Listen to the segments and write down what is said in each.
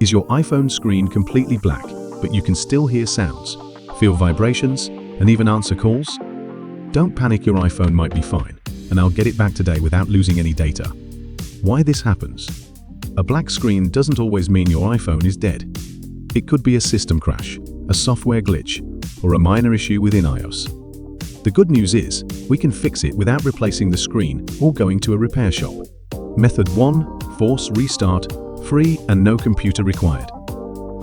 Is your iPhone screen completely black, but you can still hear sounds, feel vibrations, and even answer calls? Don't panic, your iPhone might be fine, and I'll get it back today without losing any data. Why this happens? A black screen doesn't always mean your iPhone is dead. It could be a system crash, a software glitch, or a minor issue within iOS. The good news is, we can fix it without replacing the screen or going to a repair shop. Method 1. Force restart, free and no computer required.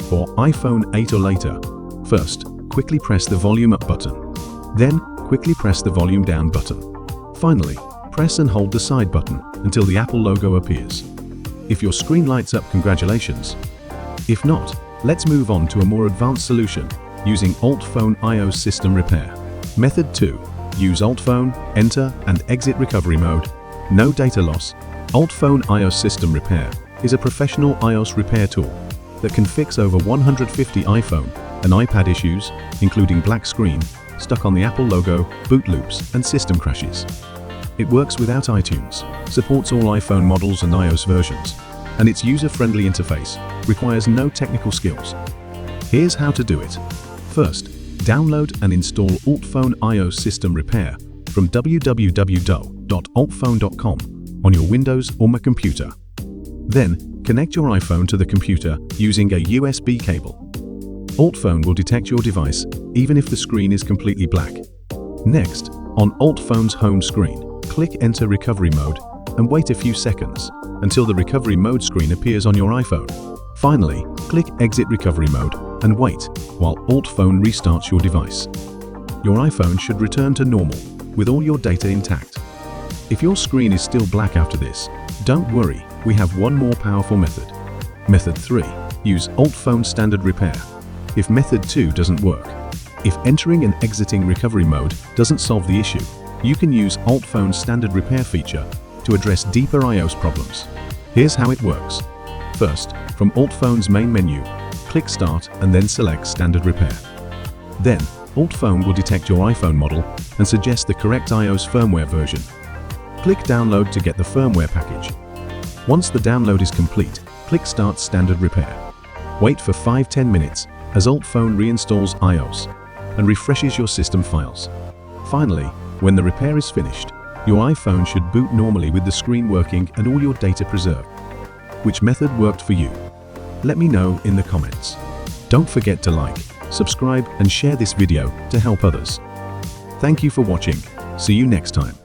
For iPhone 8 or later, first, quickly press the volume up button. Then, quickly press the volume down button. Finally, press and hold the side button until the Apple logo appears. If your screen lights up, congratulations. If not, let's move on to a more advanced solution using UltFone iOS system repair. Method 2. Use UltFone, enter and exit recovery mode. No data loss. UltFone iOS system repair is a professional iOS repair tool that can fix over 150 iPhone and iPad issues, including black screen, stuck on the Apple logo, boot loops, and system crashes. It works without iTunes, supports all iPhone models and iOS versions, and its user-friendly interface requires no technical skills. Here's how to do it. First, download and install UltFone iOS system repair from www.ultfone.com on your Windows or Mac computer. Then, connect your iPhone to the computer using a USB cable. UltFone will detect your device even if the screen is completely black. Next, on UltFone's home screen, click Enter Recovery Mode and wait a few seconds until the Recovery Mode screen appears on your iPhone. Finally, click Exit Recovery Mode and wait while UltFone restarts your device. Your iPhone should return to normal with all your data intact. If your screen is still black after this, don't worry, we have one more powerful method. Method 3. Use UltFone Standard Repair. If Method 2 doesn't work, if entering and exiting recovery mode doesn't solve the issue, you can use UltFone's Standard Repair feature to address deeper iOS problems. Here's how it works. First, from UltFone's main menu, click Start and then select Standard Repair. Then, UltFone will detect your iPhone model and suggest the correct iOS firmware version. Click Download to get the firmware package. Once the download is complete, click Start Standard Repair. Wait for 5–10 minutes as UltFone reinstalls iOS and refreshes your system files. Finally, when the repair is finished, your iPhone should boot normally with the screen working and all your data preserved. Which method worked for you? Let me know in the comments. Don't forget to like, subscribe and share this video to help others. Thank you for watching. See you next time.